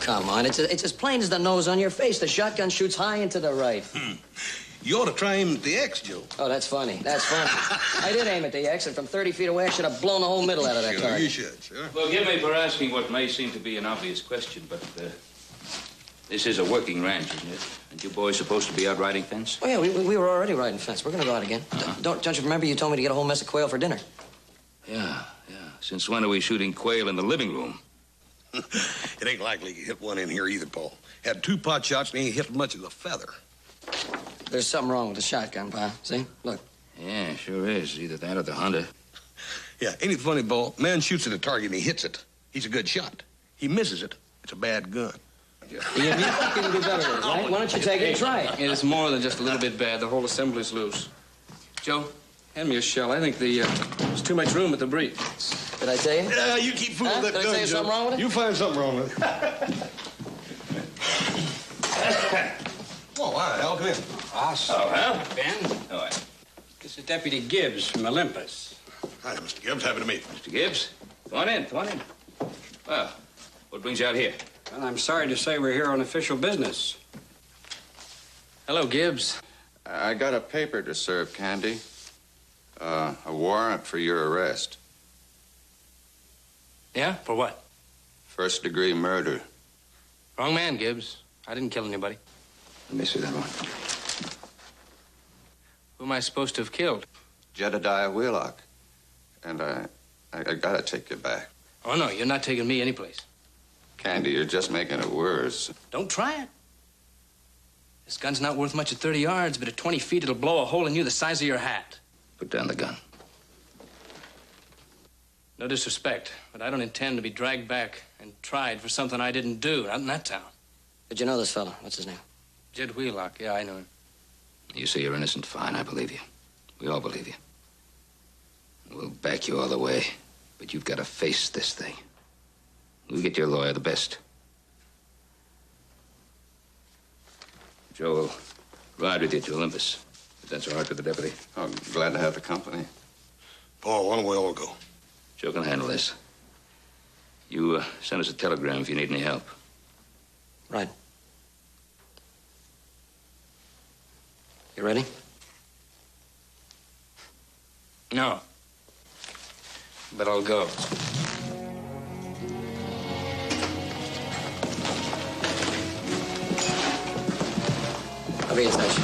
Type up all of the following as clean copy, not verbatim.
come on. It's as plain as the nose on your face. The shotgun shoots high and to the right. You ought to try aiming at the X, Joe. Oh, that's funny. That's funny. I did aim at the X, and from 30 feet away, I should have blown the whole middle out of that Sure, target. you should, sure. Forgive me for asking what may seem to be an obvious question, but this is a working ranch, isn't it? Aren't you boys supposed to be out riding fence? Oh, yeah, we were already riding fence. We're going to go out again. Don't you remember you told me to get a whole mess of quail for dinner? Yeah. Since when are we shooting quail in the living room? It ain't likely you hit one in here either, Paul. Had 2 pot shots and ain't hit much of the feather. There's something wrong with the shotgun, Pa. See? Look. Yeah, sure is. Either that or the Honda. Yeah, ain't it funny, Paul? Man shoots at a target and he hits it. He's a good shot. He misses it. It's a bad gun. You think you can do better with it, right? Why don't you take it and try it? It's more than just a little bit bad. The whole assembly's loose. Joe, hand me a shell. I think there's too much room at the breech. Did I tell you? Yeah, you keep fooling that Did I gun, say Joe. something wrong with it? You find something wrong with it. Oh, hi, Al, come in. Awesome. Oh, Al? Ben? All right. This is Deputy Gibbs from Olympus. Hi, Mr. Gibbs. Happy to meet you. Mr. Gibbs, come on in. Well, what brings you out here? Well, I'm sorry to say we're here on official business. Hello, Gibbs. I got a paper to serve, Candy. A warrant for your arrest. Yeah? For what? First-degree murder. Wrong man, Gibbs. I didn't kill anybody. Let me see that one. Who am I supposed to have killed? Jedediah Wheelock. And I gotta take you back. Oh, no, you're not taking me anyplace. Candy, you're just making it worse. Don't try it. This gun's not worth much at 30 yards, but at 20 feet, it'll blow a hole in you the size of your hat. Put down the gun. No disrespect, but I don't intend to be dragged back and tried for something I didn't do, not in that town. Did you know this fellow? What's his name? Jed Wheelock, yeah, I know him. You say you're innocent, fine, I believe you. We all believe you. We'll back you all the way, but you've got to face this thing. We'll get your lawyer the best. Joe will ride with you to Olympus, if that's all right with the deputy. Oh, glad to have the company. Paul, why don't we all go? Joe can handle this. You send us a telegram if you need any help. Right. You ready? No. But I'll go. I'll be in touch.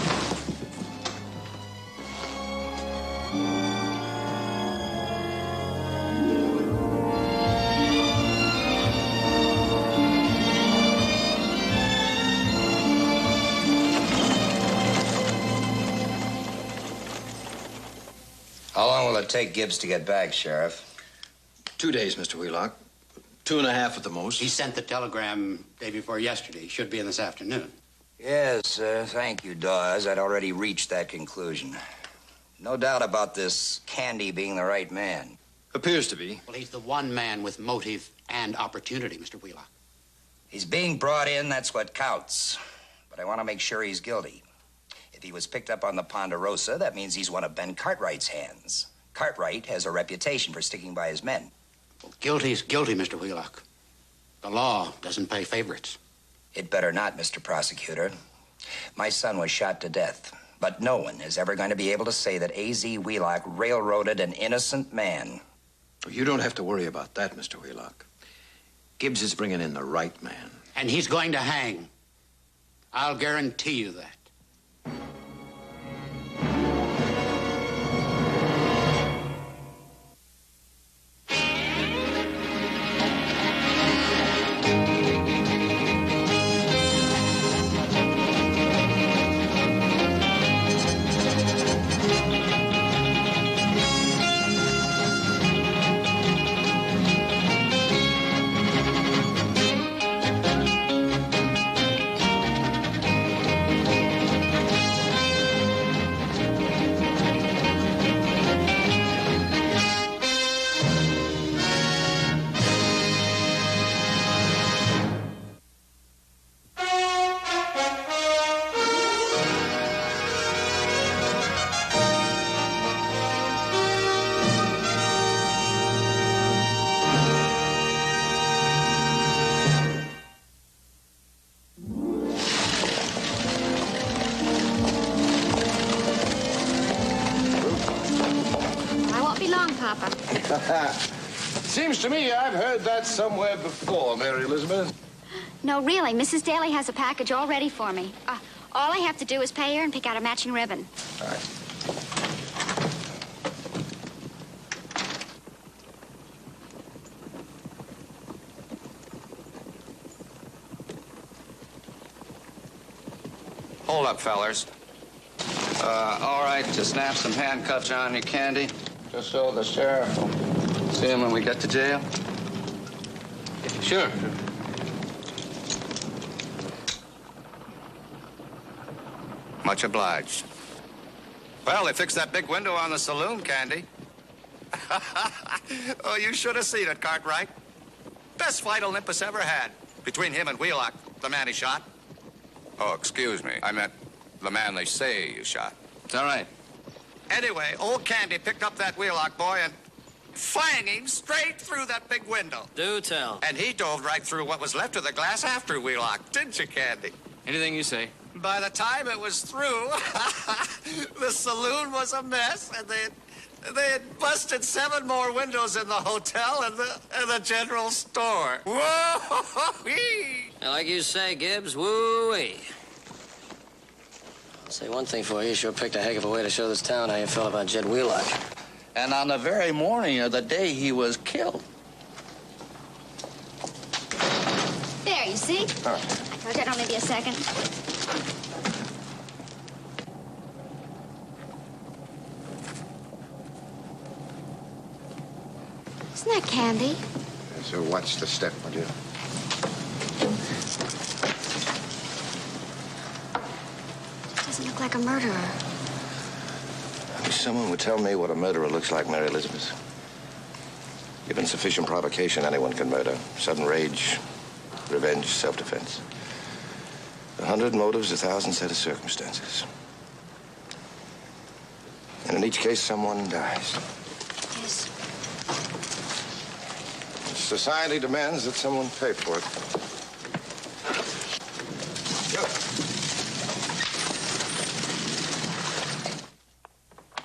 How long will it take Gibbs to get back, Sheriff? 2 days, Mr. Wheelock. 2.5 at the most. He sent the telegram day before yesterday. He should be in this afternoon. Yes, thank you, Dawes. I'd already reached that conclusion. No doubt about this Candy being the right man. Appears to be. Well, he's the one man with motive and opportunity, Mr. Wheelock. He's being brought in, that's what counts. But I want to make sure he's guilty. If he was picked up on the Ponderosa, that means he's one of Ben Cartwright's hands. Cartwright has a reputation for sticking by his men. Well, guilty is guilty, Mr. Wheelock. The law doesn't pay favorites. It better not, Mr. Prosecutor. My son was shot to death, but no one is ever going to be able to say that A.Z. Wheelock railroaded an innocent man. You don't have to worry about that, Mr. Wheelock. Gibbs is bringing in the right man. And he's going to hang. I'll guarantee you that. Seems to me I've heard that somewhere before, Mary Elizabeth. No, really. Mrs. Daly has a package all ready for me. All I have to do is pay her and pick out a matching ribbon. All right. Hold up, fellers. All right, to snap some handcuffs on you, Candy. Just so the sheriff will see him when we get to jail. Sure. Much obliged. Well, they fixed that big window on the saloon, Candy. Oh, you should have seen it, Cartwright. Best fight Olympus ever had. Between him and Wheelock, the man he shot. Oh, excuse me. I meant the man they say you shot. It's all right. Anyway, old Candy picked up that Wheelock boy and flanged him straight through that big window. Do tell. And he dove right through what was left of the glass after Wheelock, didn't you, Candy? Anything you say. By the time it was through, the saloon was a mess, and they had busted 7 more windows in the hotel and the general store. Whoa-wee! Like you say, Gibbs, woo-wee. I'll say one thing for you. You sure picked a heck of a way to show this town how you felt about Jed Wheelock. And on the very morning of the day he was killed. There, you see? All right. I told you I'd only be a second. Isn't that candy? So watch the step, would you? Doesn't look like a murderer. I wish someone would tell me what a murderer looks like, Mary Elizabeth. Given sufficient provocation, anyone can murder. Sudden rage, revenge, self-defense. 100 motives, 1,000 set of circumstances. And in each case, someone dies. Yes. Society demands that someone pay for it.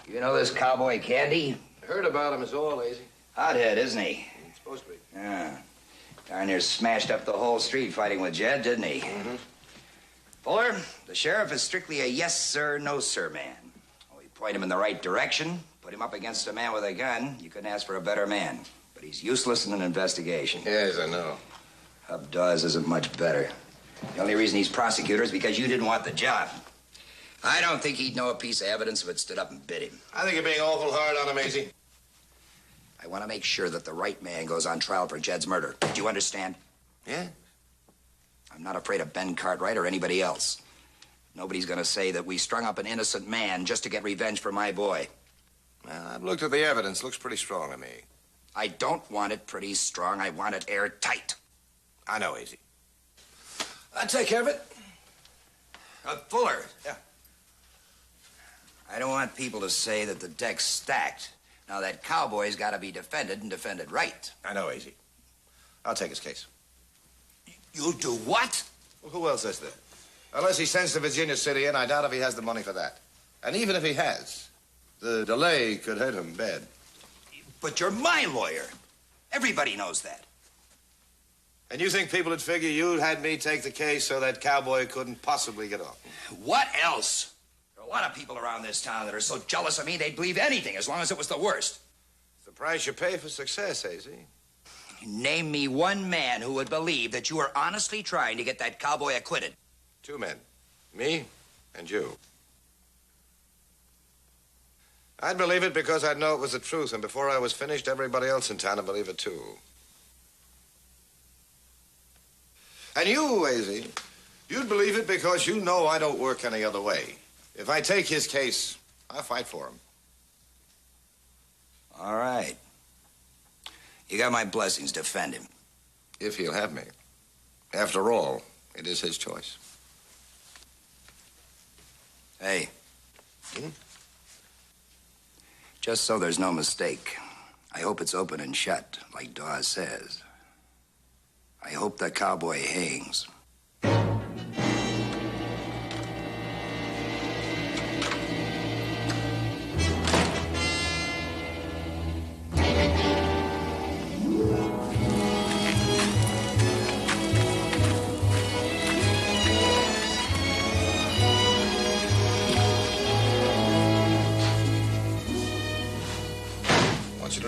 You know this cowboy Candy? Heard about him is all, Lazy. Hothead, isn't he? He's supposed to be. Yeah. Darn near smashed up the whole street fighting with Jed, didn't he? Mm-hmm. Fuller, the sheriff is strictly a yes, sir, no, sir man. Oh, you point him in the right direction, put him up against a man with a gun, you couldn't ask for a better man. But he's useless in an investigation. Yes, I know. Hub Dawes isn't much better. The only reason he's prosecutor is because you didn't want the job. I don't think he'd know a piece of evidence if it stood up and bit him. I think you're being awful hard on him, Maisie. I want to make sure that the right man goes on trial for Jed's murder. Do you understand? Yeah? I'm not afraid of Ben Cartwright or anybody else. Nobody's going to say that we strung up an innocent man just to get revenge for my boy. Well, I've looked at the evidence. Looks pretty strong to me. I don't want it pretty strong. I want it airtight. I know, Easy. I'll take care of it. Fuller. Yeah. I don't want people to say that the deck's stacked. Now, that cowboy's got to be defended and defended right. I know, Easy. I'll take his case. You'll do what? Well, who else is there? Unless he sends to Virginia City, and I doubt if he has the money for that. And even if he has, the delay could hurt him bad. But you're my lawyer. Everybody knows that. And you think people would figure you'd had me take the case so that cowboy couldn't possibly get off? What else? There are a lot of people around this town that are so jealous of me they'd believe anything as long as it was the worst. It's the price you pay for success, AZ. Name me one man who would believe that you were honestly trying to get that cowboy acquitted. 2 men. Me and you. I'd believe it because I'd know it was the truth, and before I was finished, everybody else in town would believe it, too. And you, AZ, you'd believe it because you know I don't work any other way. If I take his case, I'll fight for him. All right. You got my blessings. Defend him. If he'll have me. After all, it is his choice. Hey. Just so there's no mistake, I hope it's open and shut, like Dawes says. I hope that cowboy hangs.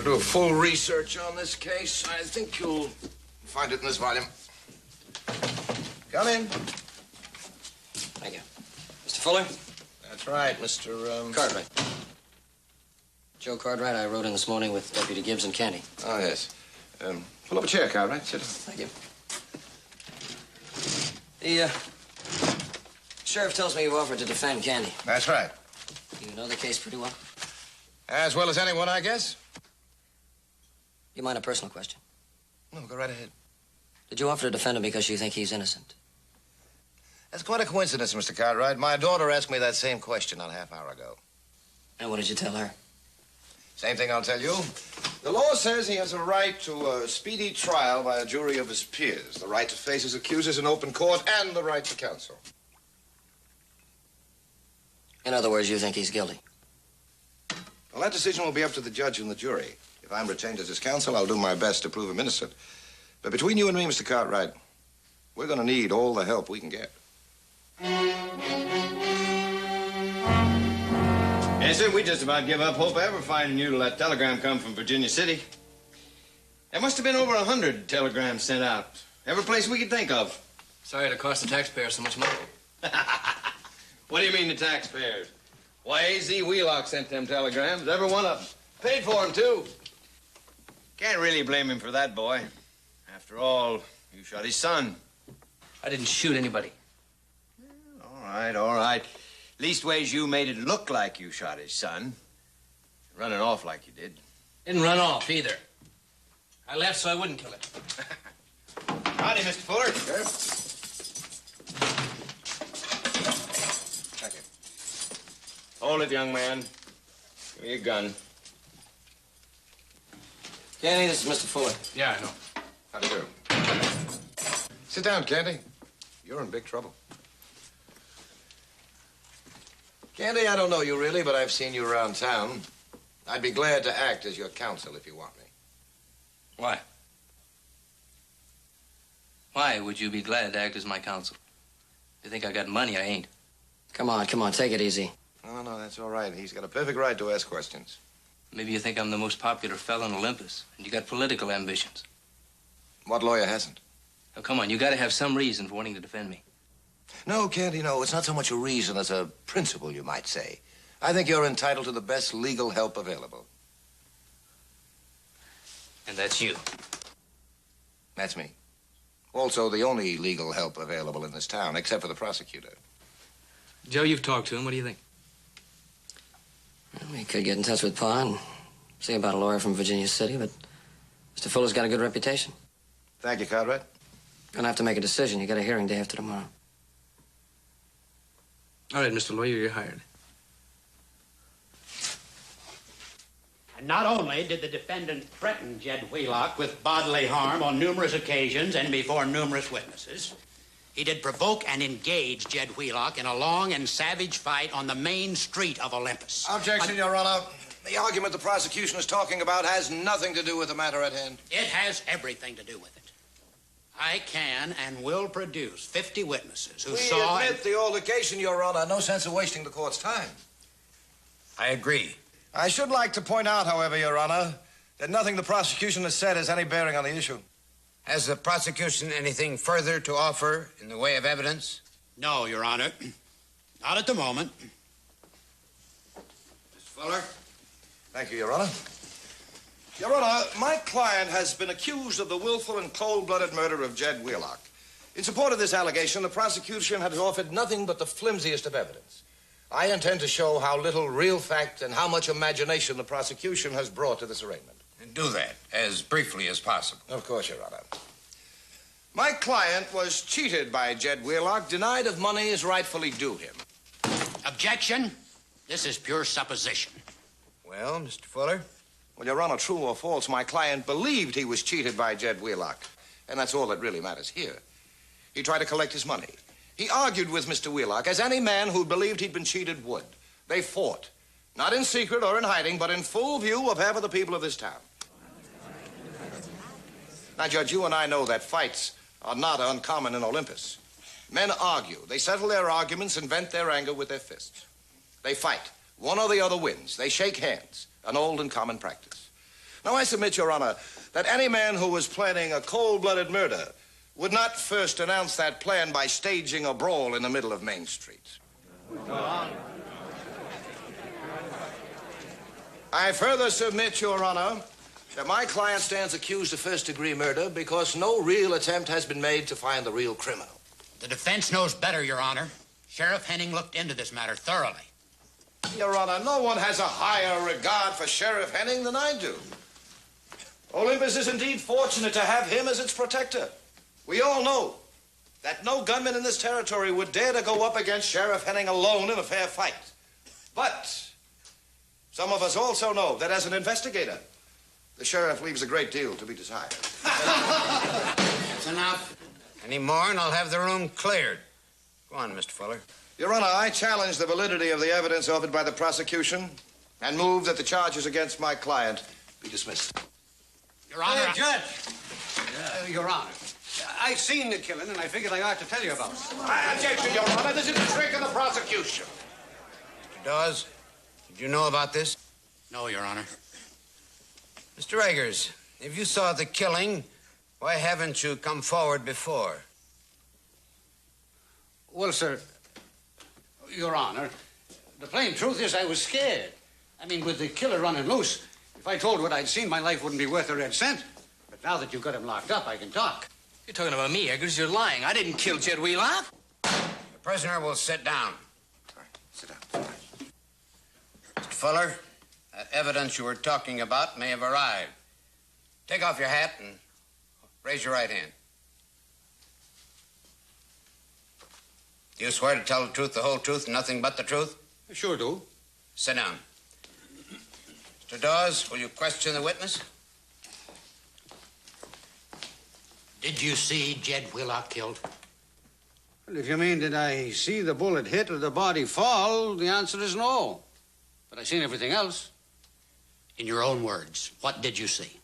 do a full research on this case. I think you'll find it in this volume. Come in. Thank you. Mr. Fuller? That's right, Mr. Cartwright. Joe Cartwright, I rode in this morning with Deputy Gibbs and Candy. Oh, yes. Pull up a chair, Cartwright. Sit down. Thank you. The sheriff tells me you offered to defend Candy. That's right. You know the case pretty well? As well as anyone, I guess. You mind a personal question? No, go right ahead. Did you offer to defend him because you think he's innocent? That's quite a coincidence, Mr. Cartwright. My daughter asked me that same question not a half hour ago. And what did you tell her? Same thing I'll tell you. The law says he has a right to a speedy trial by a jury of his peers, the right to face his accusers in open court, and the right to counsel. In other words, you think he's guilty? Well, that decision will be up to the judge and the jury. If I'm retained as his counsel, I'll do my best to prove him innocent. But between you and me, Mr. Cartwright, we're going to need all the help we can get. Yes, sir, we just about give up hope of ever finding you till that telegram come from Virginia City. There must have been over 100 telegrams sent out. Every place we could think of. Sorry to cost the taxpayers so much money. What do you mean the taxpayers? Why, A.Z. Wheelock sent them telegrams, every one of them. Paid for them, too. Can't really blame him for that, boy. After all, you shot his son. I didn't shoot anybody. All right. Leastways, you made it look like you shot his son. Running off like you did. Didn't run off, either. I left so I wouldn't kill him. Howdy, Mr. Fuller. Sure. Thank you. Hold it, young man. Give me your gun. Candy, this is Mr. Fuller. Yeah, I know. How do you do? Sit down, Candy. You're in big trouble. Candy, I don't know you really, but I've seen you around town. I'd be glad to act as your counsel if you want me. Why? Why would you be glad to act as my counsel? You think I got money? I ain't. Come on, take it easy. No, that's all right. He's got a perfect right to ask questions. Maybe you think I'm the most popular fellow in Olympus, and you got political ambitions. What lawyer hasn't? Now, come on, you got to have some reason for wanting to defend me. No, Candy, no. It's not so much a reason as a principle, you might say. I think you're entitled to the best legal help available. And that's you. That's me. Also, the only legal help available in this town, except for the prosecutor. Joe, you've talked to him. What do you think? Well, we could get in touch with Pa and see about a lawyer from Virginia City, but Mr. Fuller's got a good reputation. Thank you, Cartwright. Gonna have to make a decision. You got a hearing day after tomorrow. All right, Mr. Lawyer, you're hired. And not only did the defendant threaten Jed Wheelock with bodily harm on numerous occasions and before numerous witnesses, he did provoke and engage Jed Wheelock in a long and savage fight on the main street of Olympus. Objection, Your Honor. The argument the prosecution is talking about has nothing to do with the matter at hand. It has everything to do with it. I can and will produce 50 witnesses who saw... We admit the altercation, Your Honor. No sense of wasting the court's time. I agree. I should like to point out, however, Your Honor, that nothing the prosecution has said has any bearing on the issue. Has the prosecution anything further to offer in the way of evidence? No, Your Honor. Not at the moment. Mr. Fuller? Thank you, Your Honor. Your Honor, my client has been accused of the willful and cold-blooded murder of Jed Wheelock. In support of this allegation, the prosecution has offered nothing but the flimsiest of evidence. I intend to show how little real fact and how much imagination the prosecution has brought to this arraignment. And do that as briefly as possible. Of course, Your Honor. My client was cheated by Jed Wheelock, denied of money is rightfully due him. Objection. This is pure supposition. Well, Mr. Fuller? Well, Your Honor, true or false, my client believed he was cheated by Jed Wheelock. And that's all that really matters here. He tried to collect his money. He argued with Mr. Wheelock, as any man who believed he'd been cheated would. They fought. Not in secret or in hiding, but in full view of half of the people of this town. Now, Judge, you and I know that fights are not uncommon in Olympus. Men argue. They settle their arguments and vent their anger with their fists. They fight. One or the other wins. They shake hands. An old and common practice. Now, I submit, Your Honor, that any man who was planning a cold-blooded murder would not first announce that plan by staging a brawl in the middle of Main Street. I further submit, Your Honor, that my client stands accused of first-degree murder because no real attempt has been made to find the real criminal. The defense knows better, Your Honor. Sheriff Henning looked into this matter thoroughly. Your Honor, no one has a higher regard for Sheriff Henning than I do. Olympus is indeed fortunate to have him as its protector. We all know that no gunman in this territory would dare to go up against Sheriff Henning alone in a fair fight. But some of us also know that as an investigator, the sheriff leaves a great deal to be desired. That's enough. Any more, and I'll have the room cleared. Go on, Mr. Fuller. Your Honor, I challenge the validity of the evidence offered by the prosecution and move that the charges against my client be dismissed. Your Honor, Hey, Judge. Your Honor, I seen the killing, and I figured I ought to tell you about it. Objection, Your Honor. This is a trick of the prosecution. Mr. Dawes, did you know about this? No, Your Honor. Mr. Eggers, if you saw the killing, why haven't you come forward before? Well, sir, Your Honor, the plain truth is I was scared. I mean, with the killer running loose, if I told what I'd seen, my life wouldn't be worth a red cent. But now that you've got him locked up, I can talk. You're talking about me, Eggers. You're lying. I didn't kill Jed Wheelock. The prisoner will sit down. Sorry, sit down. Mr. Fuller, that evidence you were talking about may have arrived. Take off your hat and raise your right hand. Do you swear to tell the truth, the whole truth, and nothing but the truth? I sure do. Sit down. Mr. Dawes, will you question the witness? Did you see Jed Wheelock killed? Well, if you mean did I see the bullet hit or the body fall, the answer is no. But I seen everything else. In your own words, what did you see?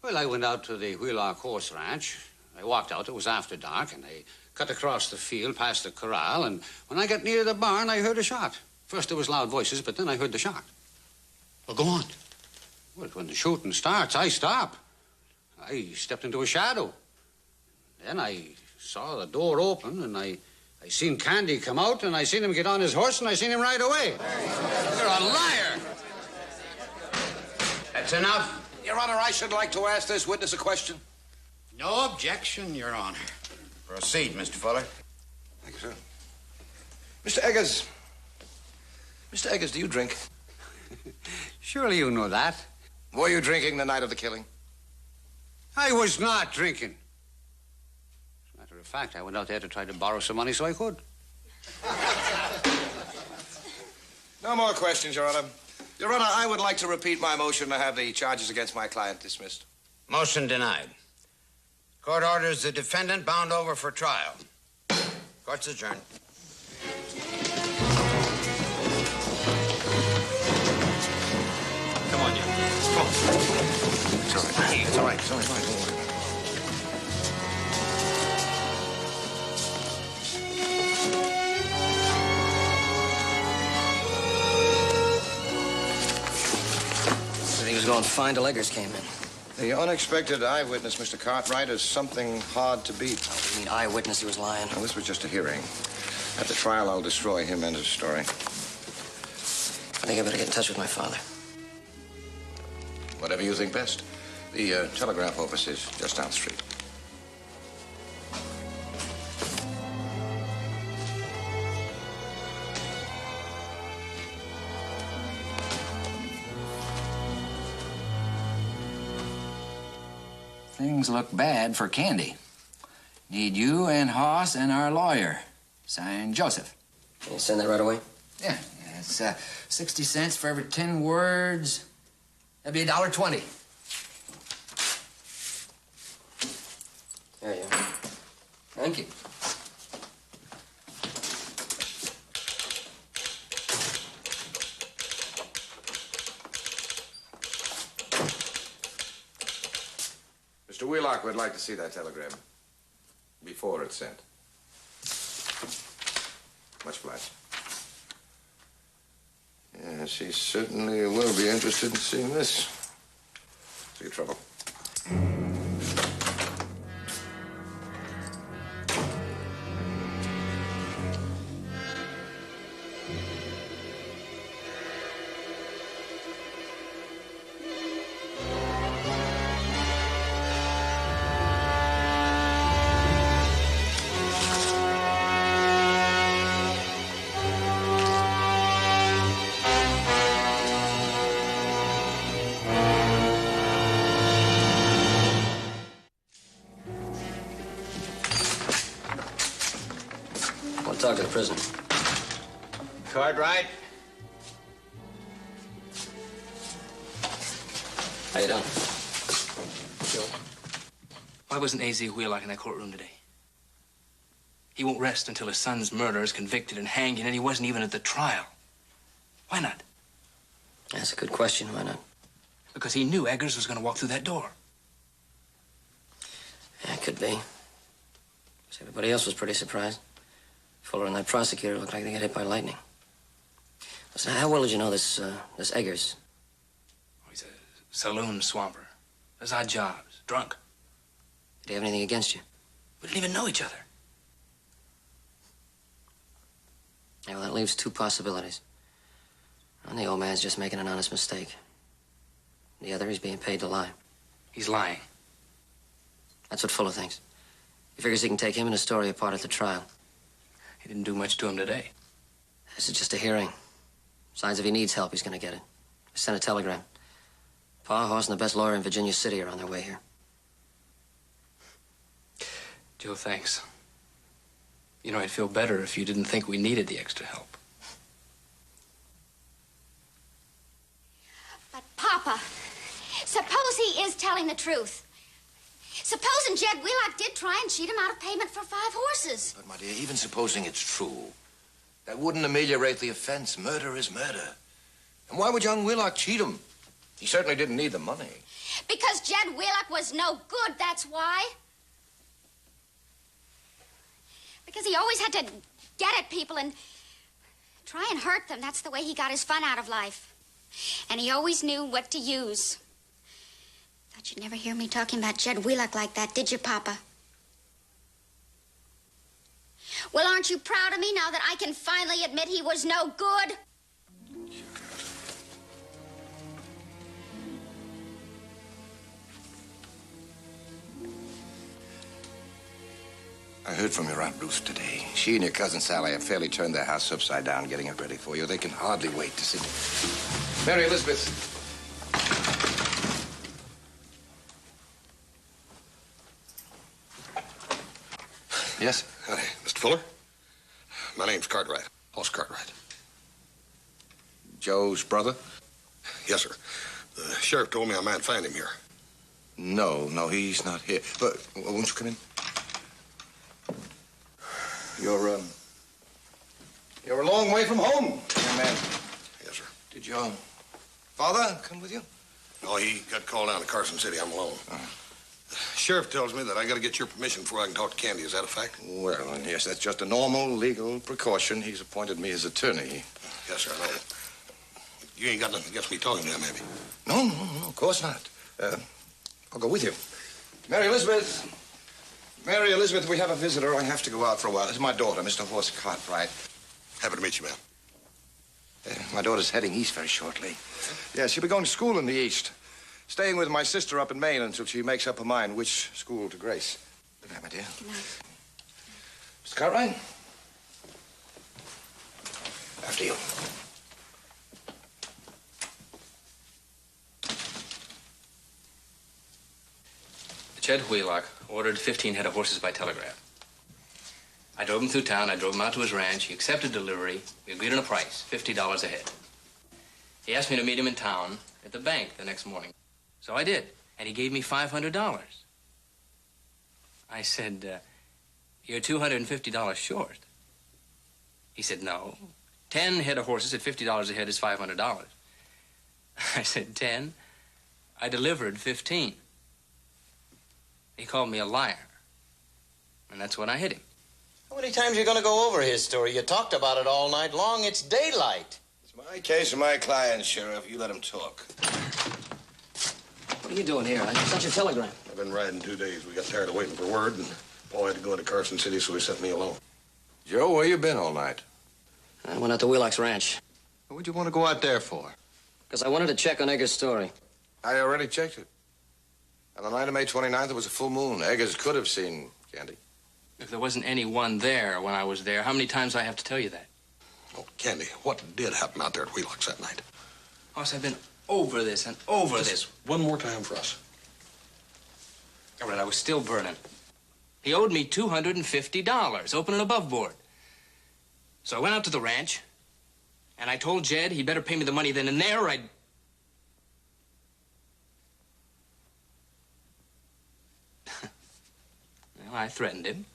Well, I went out to the Wheelock horse ranch. I walked out. It was after dark, and I cut across the field past the corral, and when I got near the barn, I heard a shot. First there was loud voices, but then I heard the shot. Well, go on. Well, when the shooting starts, I stop. I stepped into a shadow. Then I saw the door open, and I seen Candy come out, and I seen him get on his horse, and I seen him ride away. You're a liar! That's enough. Your Honor, I should like to ask this witness a question. No objection, Your Honor. Proceed, Mr. Fuller. Thank you, sir. Mr. Eggers. Mr. Eggers, do you drink? Surely you know that. Were you drinking the night of the killing? I was not drinking. As a matter of fact, I went out there to try to borrow some money so I could. No more questions, Your Honor. Your Honor, I would like to repeat my motion to have the charges against my client dismissed. Motion denied. Court orders the defendant bound over for trial. Court's adjourned. Come on, you. Come on. It's all right. It's all right. It's all right. Don't worry. He was going fine till Eggers came in. The unexpected eyewitness, Mr. Cartwright, is something hard to beat. Oh, you mean eyewitness? He was lying. Now, this was just a hearing. At the trial, I'll destroy him and his story. I think I better get in touch with my father. Whatever you think best. The telegraph office is just down the street. Things look bad for Candy. Need you and Hoss and our lawyer. Signed, Joseph. Can you send that right away? Yeah, it's 60 cents for every 10 words. That'd be $1.20. There you are. Thank you. Mr. Wheelock would like to see that telegram before it's sent. Much obliged. Yes, he certainly will be interested in seeing this. for your trouble. Talk to the prisoner. Cartwright? How you doing? Joe, why wasn't A.Z. Wheelock in that courtroom today? He won't rest until his son's murderer is convicted and hanged, and he wasn't even at the trial. Why not? That's a good question. Why not? Because he knew Eggers was going to walk through that door. Yeah, it could be. Everybody else was pretty surprised. Fuller and that prosecutor looked like they got hit by lightning. Listen, how well did you know this Eggers? Oh, he's a saloon swamper. Does odd jobs. Drunk. Did he have anything against you? We didn't even know each other. Yeah, well, that leaves two possibilities. One, the old man's just making an honest mistake. The other, he's being paid to lie. He's lying. That's what Fuller thinks. He figures he can take him and his story apart at the trial. He didn't do much to him today. This is just a hearing. Signs if he needs help, he's gonna get it. I sent a telegram. Pa, Hoss, and the best lawyer in Virginia City are on their way here. Joe, thanks. You know, I'd feel better if you didn't think we needed the extra help. But, Papa, suppose he is telling the truth. Supposing Jed Wheelock did try and cheat him out of payment for 5 horses. But, my dear, even supposing it's true, that wouldn't ameliorate the offense. Murder is murder. And why would young Wheelock cheat him? He certainly didn't need the money. Because Jed Wheelock was no good, that's why. Because he always had to get at people and try and hurt them. That's the way he got his fun out of life. And he always knew what to use. Thought you'd never hear me talking about Jed Wheelock like that, did you, Papa? Well, aren't you proud of me now that I can finally admit he was no good? I heard from your Aunt Ruth today. She and your cousin Sally have fairly turned their house upside down getting it ready for you. They can hardly wait to see you. Mary Elizabeth. Yes? Hi, Mr. Fuller. My name's Cartwright. Hoss Cartwright. Joe's brother? Yes, sir. The sheriff told me I might find him here. No, he's not here. But won't you come in? You're a long way from home, young man. Yes, sir. Did your father come with you? No, he got called down to Carson City. I'm alone. The sheriff tells me that I got to get your permission before I can talk to Candy. Is that a fact? Well, yes, that's just a normal legal precaution. He's appointed me as attorney. Yes, sir, I know. You ain't got nothing against me talking to him, have you? No, of course not. I'll go with you. Mary Elizabeth, we have a visitor. I have to go out for a while. This is my daughter, Mr. Hoss Cartwright. Happy to meet you, ma'am. My daughter's heading east very shortly. Yeah, she'll be going to school in the east. Staying with my sister up in Maine until she makes up her mind which school to grace. Good night, my dear. Good night. Mr. Cartwright? After you. Jed Wheelock ordered 15 head of horses by telegraph. I drove him through town. I drove him out to his ranch. He accepted delivery. We agreed on a price, $50 a head. He asked me to meet him in town at the bank the next morning. So I did, and he gave me $500. I said, you're $250 short. He said, no. 10 head of horses at $50 a head is $500. I said, 10? I delivered 15. He called me a liar. And that's when I hit him. How many times are you going to go over his story? You talked about it all night long. It's daylight. It's my case and my client, Sheriff. You let him talk. What are you doing here? I sent you a telegram. I've been riding 2 days. We got tired of waiting for word, and Paul had to go into Carson City, so he sent me along. Joe, where you been all night? I went out to Wheelock's ranch. What'd you want to go out there for? Because I wanted to check on Eggers' story. I already checked it. On the night of May 29th, there was a full moon. Eggers could have seen Candy. If there wasn't anyone there when I was there, how many times do I have to tell you that? Oh, Candy, what did happen out there at Wheelock's that night? Hoss, I've been over this and over Just this. one more time for us. All right, I was still burning. He owed me $250, open and above board. So I went out to the ranch, and I told Jed he'd better pay me the money then and there, or I'd... Well, I threatened him.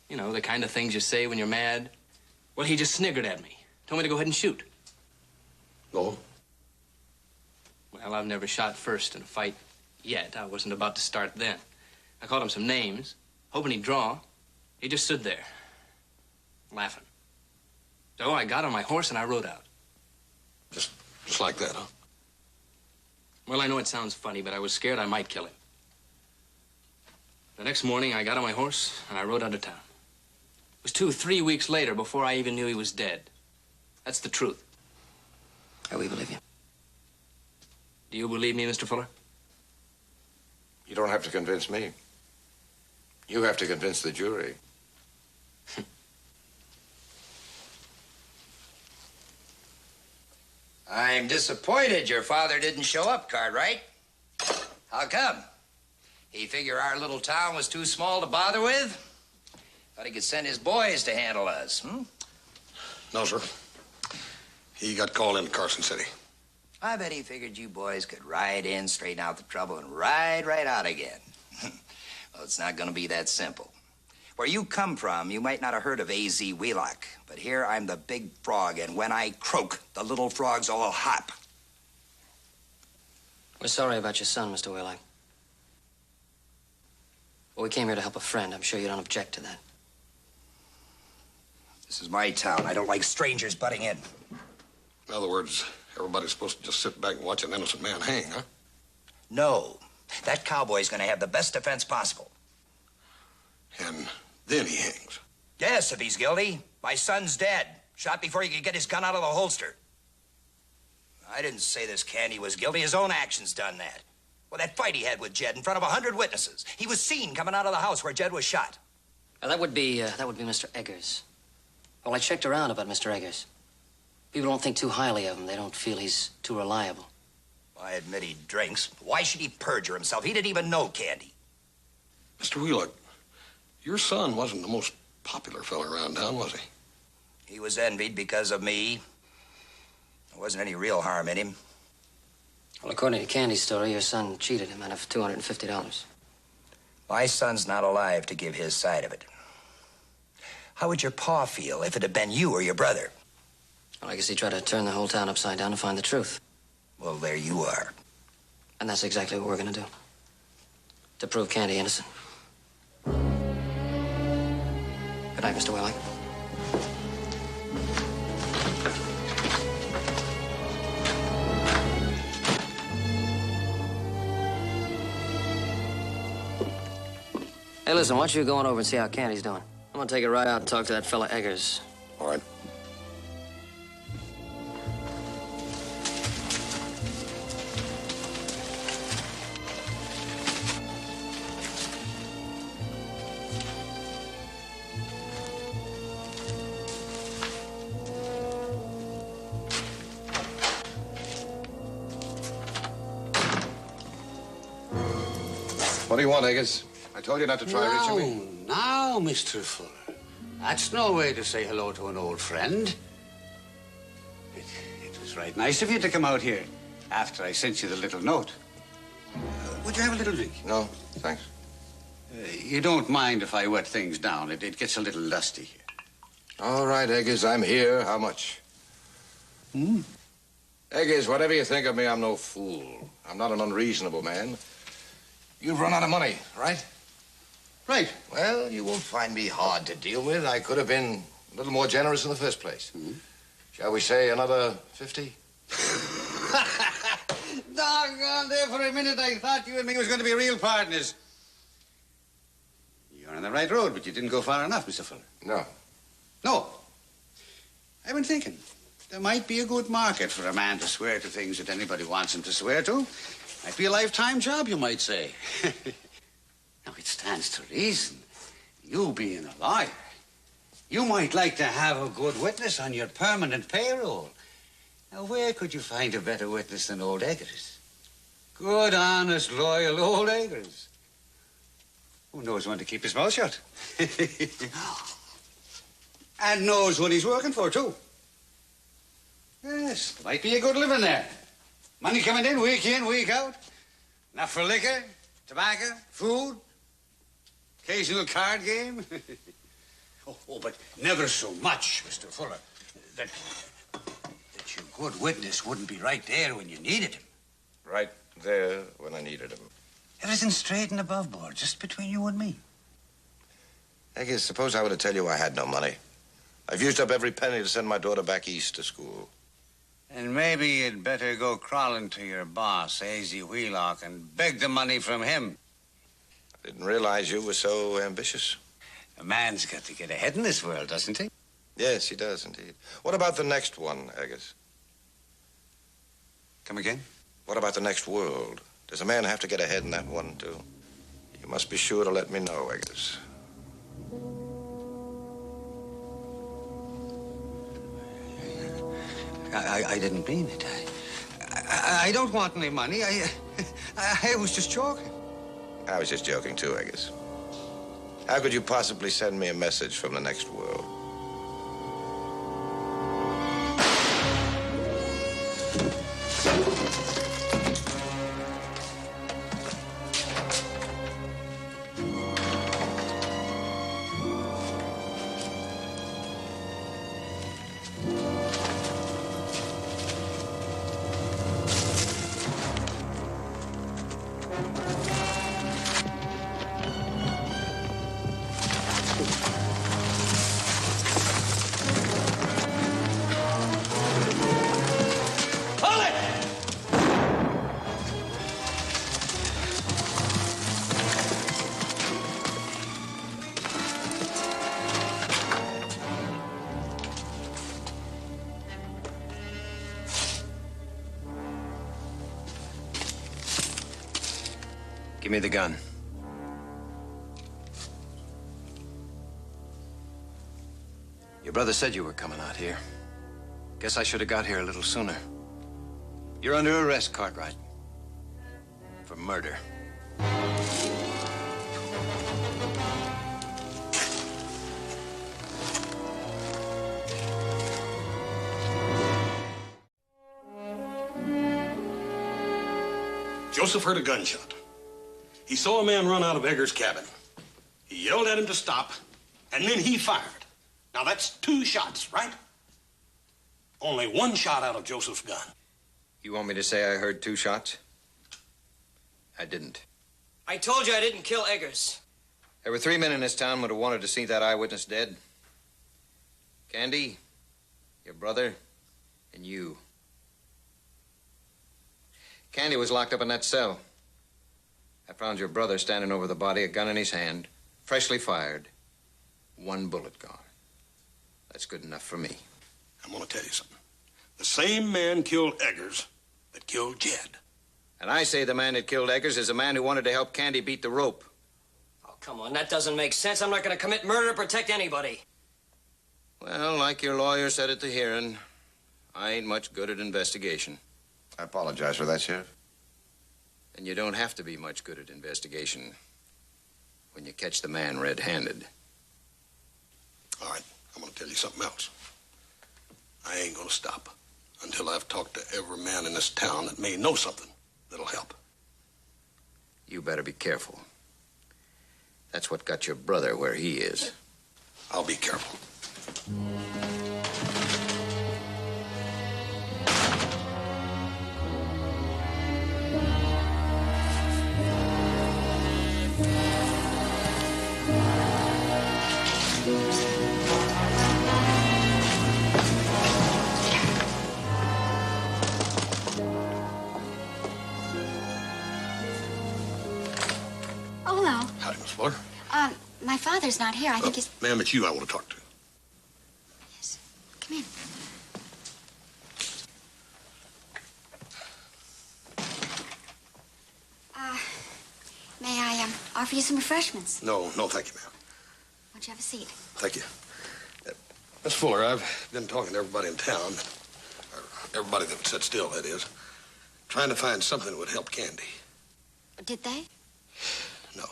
You know, the kind of things you say when you're mad. Well, he just sniggered at me. Told me to go ahead and shoot. No? Well, I've never shot first in a fight yet. I wasn't about to start then. I called him some names, hoping he'd draw. He just stood there, laughing. So I got on my horse and I rode out. Just like that, huh? Well, I know it sounds funny, but I was scared I might kill him. The next morning, I got on my horse and I rode out of town. It was 2 or 3 weeks later before I even knew he was dead. That's the truth. We believe you. Do you believe me, Mr. Fuller? You don't have to convince me. You have to convince the jury. I'm disappointed your father didn't show up, Cartwright. How come? He figured our little town was too small to bother with? Thought he could send his boys to handle us, hmm? No, sir. He got called into Carson City. I bet he figured you boys could ride in, straighten out the trouble, and ride right out again. Well, it's not going to be that simple. Where you come from, you might not have heard of A.Z. Wheelock, but here I'm the big frog, and when I croak, the little frogs all hop. We're sorry about your son, Mr. Wheelock. But we came here to help a friend. I'm sure you don't object to that. This is my town. I don't like strangers butting in. In other words, everybody's supposed to just sit back and watch an innocent man hang, huh? No. That cowboy's going to have the best defense possible. And then he hangs. Yes, if he's guilty. My son's dead. Shot before he could get his gun out of the holster. I didn't say this Candy was guilty. His own actions done that. Well, that fight he had with Jed in front of 100 witnesses. He was seen coming out of the house where Jed was shot. That would be Mr. Eggers. Well, I checked around about Mr. Eggers. People don't think too highly of him. They don't feel he's too reliable. I admit he drinks. Why should he perjure himself? He didn't even know Candy. Mr. Wheelock, your son wasn't the most popular fella around town, was he? He was envied because of me. There wasn't any real harm in him. Well, according to Candy's story, your son cheated him out of $250. My son's not alive to give his side of it. How would your pa feel if it had been you or your brother? Well, I guess he tried to turn the whole town upside down to find the truth. Well, there you are. And that's exactly what we're going to do. To prove Candy innocent. Good night, Mr. Wheelock. Hey, listen, why don't you go on over and see how Candy's doing? I'm gonna take a ride out and talk to that fella Eggers. All right. What do you want, Eggers? I told you not to try reaching me. Now, Mr. Fuller. That's no way to say hello to an old friend. It was right nice of you to come out here after I sent you the little note. Would you have a little drink? No, thanks. You don't mind if I wet things down. It gets a little dusty here. All right, Eggers, I'm here. How much? Eggers, whatever you think of me, I'm no fool. I'm not an unreasonable man. You've run out of money, right? Right. Well, you won't find me hard to deal with. I could have been a little more generous in the first place. Shall we say another 50? Doggone, there for a minute I thought you and me was going to be real partners. You're on the right road, but you didn't go far enough, Mr. Fuller. No. No. I've been thinking. There might be a good market for a man to swear to things that anybody wants him to swear to. Might be a lifetime job, you might say. Now, it stands to reason. You being a lawyer, you might like to have a good witness on your permanent payroll. Now, where could you find a better witness than old Eggers? Good, honest, loyal old Eggers. Who knows when to keep his mouth shut? And knows what he's working for, too. Yes, there might be a good living there. Money coming in, week out. Enough for liquor, tobacco, food, occasional card game. Oh, but never so much, Mr. Fuller, that your good witness wouldn't be right there when you needed him. Right there when I needed him. Everything straight and above board, just between you and me. Eggers, suppose I were to tell you I had no money. I've used up every penny to send my daughter back east to school. And maybe you'd better go crawling to your boss, A.Z. Wheelock, and beg the money from him. I didn't realize you were so ambitious. A man's got to get ahead in this world, doesn't he? Yes, he does, indeed. What about the next one, Eggers? Come again? What about the next world? Does a man have to get ahead in that one, too? You must be sure to let me know, Eggers. I didn't mean it. I don't want any money. I was just joking. I was just joking, too, Eggers. How could you possibly send me a message from the next world? Give me the gun. Your brother said you were coming out here. Guess I should have got here a little sooner. You're under arrest, Cartwright. For murder. Joseph heard a gunshot. He saw a man run out of Eggers' cabin. He yelled at him to stop, and then he fired. Now, that's 2 shots, right? Only 1 shot out of Joseph's gun. You want me to say I heard 2 shots? I didn't. I told you I didn't kill Eggers. There were 3 men in this town would have wanted to see that eyewitness dead. Candy, your brother, and you. Candy was locked up in that cell. I found your brother standing over the body, a gun in his hand, freshly fired. 1 bullet gone. That's good enough for me. I'm going to tell you something. The same man killed Eggers that killed Jed. And I say the man that killed Eggers is a man who wanted to help Candy beat the rope. Oh, come on, that doesn't make sense. I'm not going to commit murder to protect anybody. Well, like your lawyer said at the hearing, I ain't much good at investigation. I apologize for that, Sheriff. And you don't have to be much good at investigation when you catch the man red-handed. All right, I'm going to tell you something else. I ain't going to stop until I've talked to every man in this town that may know something that'll help. You better be careful. That's what got your brother where he is. I'll be careful. hello. Howdy, Miss Fuller. My father's not here. I think he's... Ma'am, it's you I want to talk to. Yes. Come in. May I, offer you some refreshments? No, thank you, ma'am. Why don't you have a seat? Thank you. Miss Fuller, I've been talking to everybody in town, or everybody that would sit still, that is, trying to find something that would help Candy. Did they? No.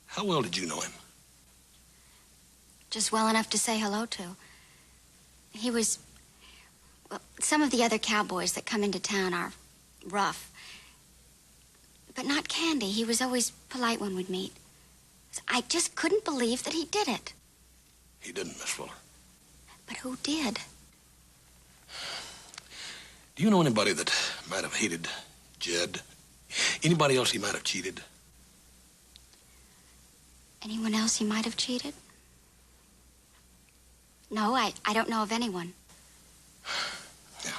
How well did you know him? Just well enough to say hello to. He was... Well, some of the other cowboys that come into town are rough. But not Candy. He was always polite when we'd meet. I just couldn't believe that he did it. He didn't, Miss Fuller. But who did? Do you know anybody that might have hated Jed? Anybody else he might have cheated? Anyone else he might have cheated? No, I don't know of anyone. Yeah,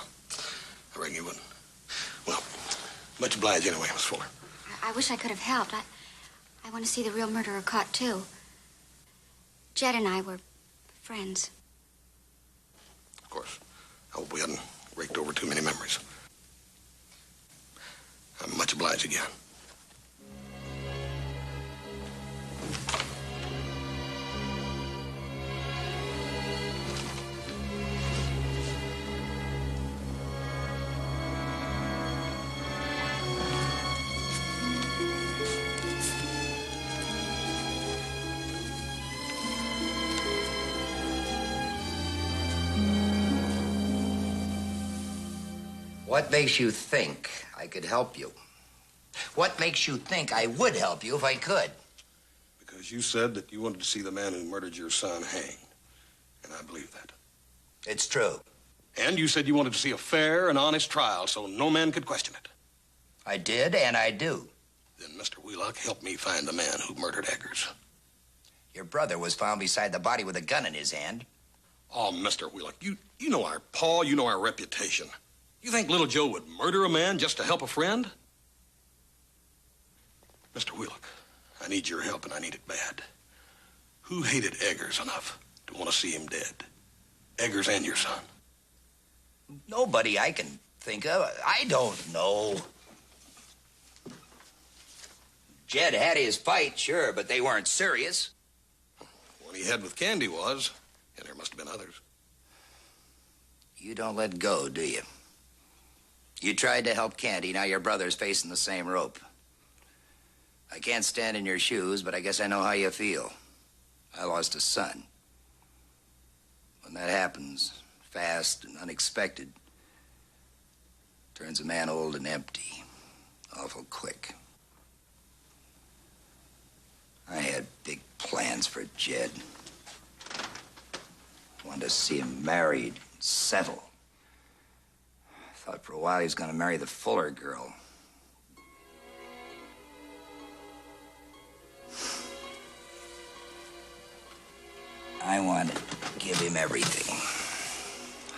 I reckon you wouldn't. Well, much obliged anyway, Miss Fuller. I wish I could have helped. I want to see the real murderer caught, too. Jed and I were friends. Of course. I hope we hadn't raked over too many memories. I'm much obliged again. What makes you think I could help you? What makes you think I would help you if I could? Because you said that you wanted to see the man who murdered your son hanged. And I believe that. It's true. And you said you wanted to see a fair and honest trial so no man could question it. I did, and I do. Then, Mr. Wheelock, help me find the man who murdered Eggers. Your brother was found beside the body with a gun in his hand. Oh, Mr. Wheelock, you know our paw, you know our reputation. You think little Joe would murder a man just to help a friend? Mr. Wheelock, I need your help, and I need it bad. Who hated Eggers enough to want to see him dead? Eggers and your son. Nobody I can think of. I don't know. Jed had his fight, sure, but they weren't serious. One he had with Candy was, and there must have been others. You don't let go, do you? You tried to help Candy, now your brother's facing the same rope. I can't stand in your shoes, but I guess I know how you feel. I lost a son. When that happens, fast and unexpected, turns a man old and empty, awful quick. I had big plans for Jed. Wanted to see him married, settled. Thought for a while he was going to marry the Fuller girl. I wanted to give him everything.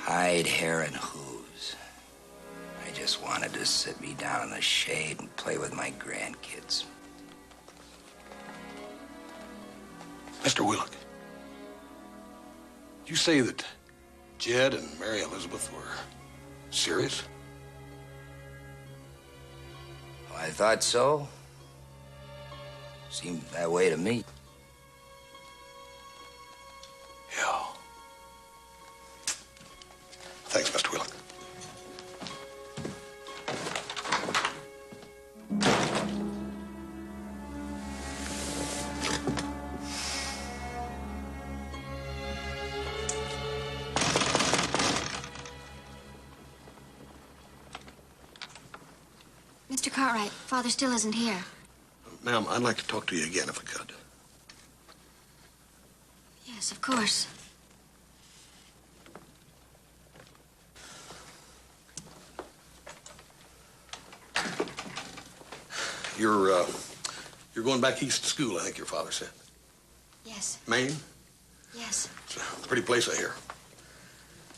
Hide, hair, and hooves. I just wanted to sit me down in the shade and play with my grandkids. Mr. Wheelock, did you say that Jed and Mary Elizabeth were serious? I thought so. Seemed that way to me. Yeah. Thanks, Mr. Wheelock. Mr. Cartwright, Father still isn't here. Ma'am, I'd like to talk to you again if I could. Yes, of course. You're going back east to school, I think your father said. Yes. Maine? Yes. It's a pretty place, I hear.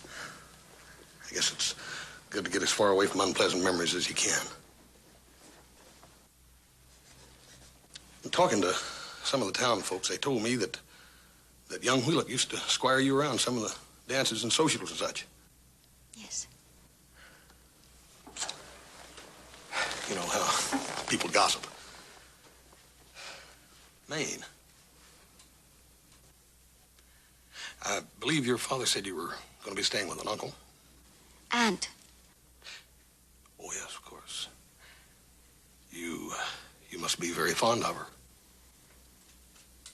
I guess it's good to get as far away from unpleasant memories as you can. Talking to some of the town folks, they told me that young Wheelock used to squire you around some of the dances and socials and such. Yes. You know how people gossip. Maine. I believe your father said you were going to be staying with an uncle. Aunt. Oh, yes, of course. You must be very fond of her.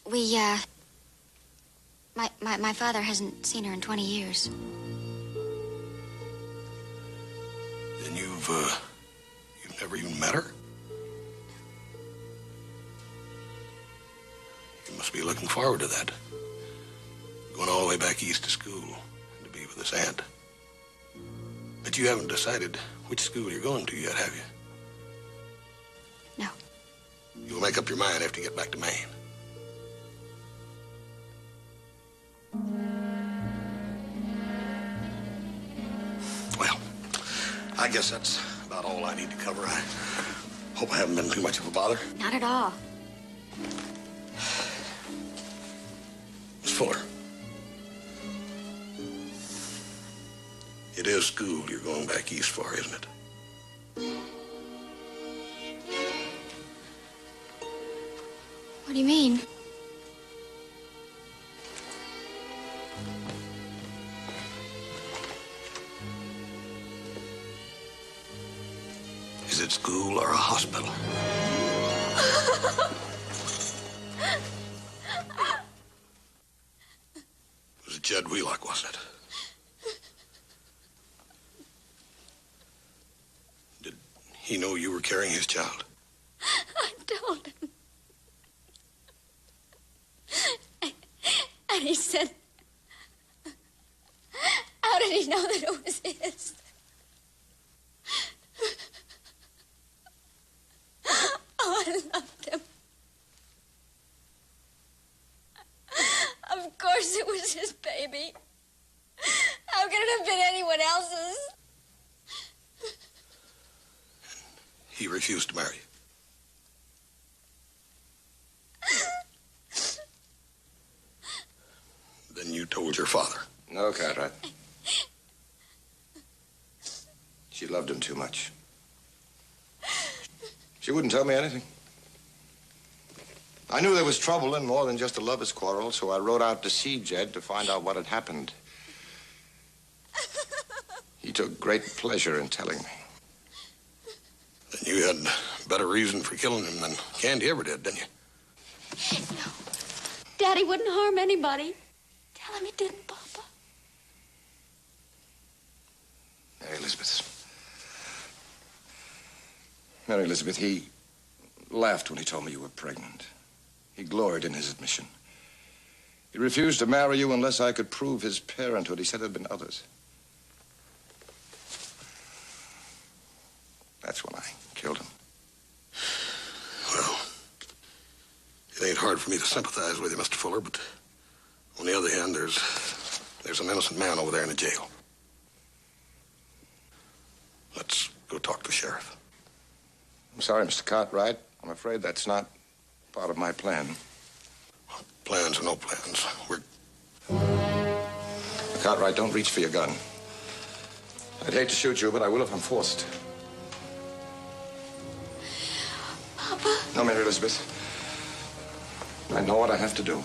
We, my father hasn't seen her in 20 years. Then you've never even met her? You must be looking forward to that. Going all the way back east to school to be with this aunt. But you haven't decided which school you're going to yet, have you? No. You'll make up your mind after you get back to Maine. Well, I guess that's about all I need to cover. I hope I haven't been too much of a bother. Not at all. Miss Fuller. It is school you're going back east for, isn't it? What do you mean? Is it school or a hospital? It was Jed Wheelock, wasn't it? Did he know you were carrying his child? I told him. And he said, how did he know that it was his? Oh, I loved him. Of course it was his baby. How could it have been anyone else's? He refused to marry you. Then you told your father. No, Cartwright. She loved him too much. She wouldn't tell me anything. I knew there was trouble and more than just a lover's quarrel, so I rode out to see Jed to find out what had happened. He took great pleasure in telling me. Then you had better reason for killing him than Candy ever did, didn't you? No. Daddy wouldn't harm anybody. Tell him he didn't, Papa. Mary Elizabeth. Mary Elizabeth, he laughed when he told me you were pregnant. He gloried in his admission. He refused to marry you unless I could prove his parenthood. He said there'd been others. That's when I killed him. Well, it ain't hard for me to sympathize with you, Mr. Fuller, but on the other hand, there's an innocent man over there in the jail. Let's go talk to the sheriff. I'm sorry, Mr. Cartwright. I'm afraid that's not part of my plan. Plans or no plans, we're... Cartwright, don't reach for your gun. I'd hate to shoot you, but I will if I'm forced. Papa? No, Mary Elizabeth. I know what I have to do.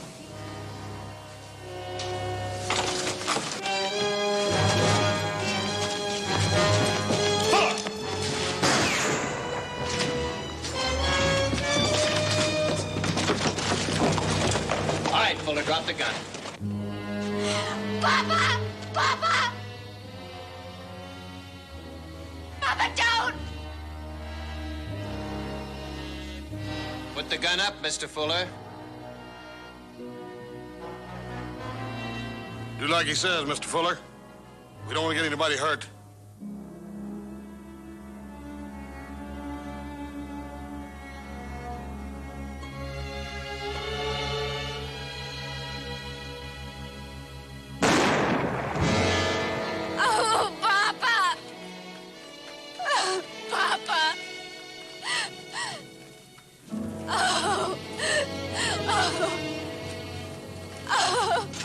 Fuller, drop the gun. Papa! Papa! Papa, don't! Put the gun up, Mr. Fuller. Do like he says, Mr. Fuller. We don't want to get anybody hurt. Oh, Papa! Papa! Oh!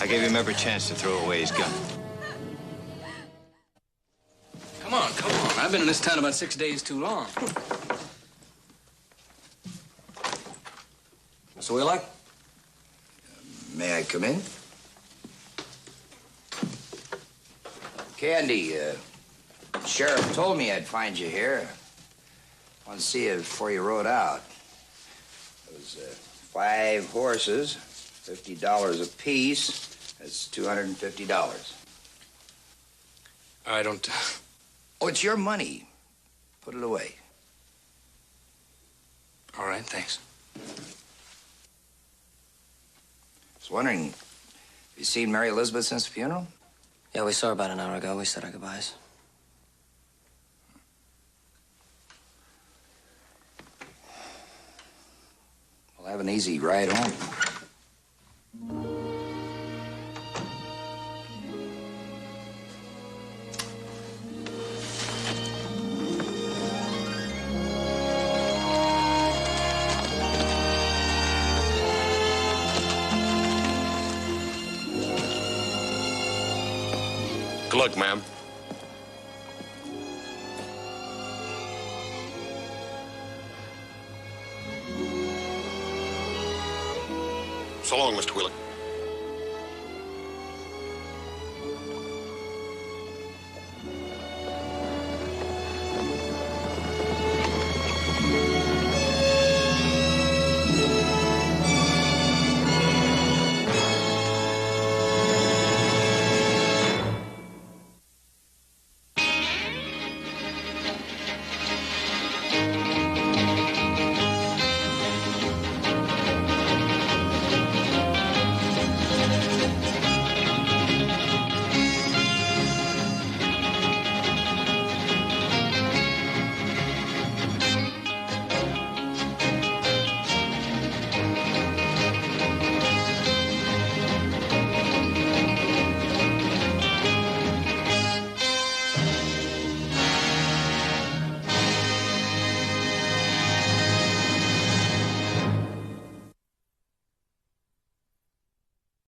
I gave him every chance to throw away his gun. Come on, come on. I've been in this town about 6 days too long. Mr. Wheelock? May I come in? Candy, Sheriff told me I'd find you here. Want to see you before you rode out. It was 5 horses, $50 apiece. That's $250. I don't... Oh, it's your money. Put it away. All right, thanks. I was wondering, have you seen Mary Elizabeth since the funeral? Yeah, we saw her about an hour ago. We said our goodbyes. Well, have an easy ride home. Good luck, ma'am. So long, Mr. Wheelock.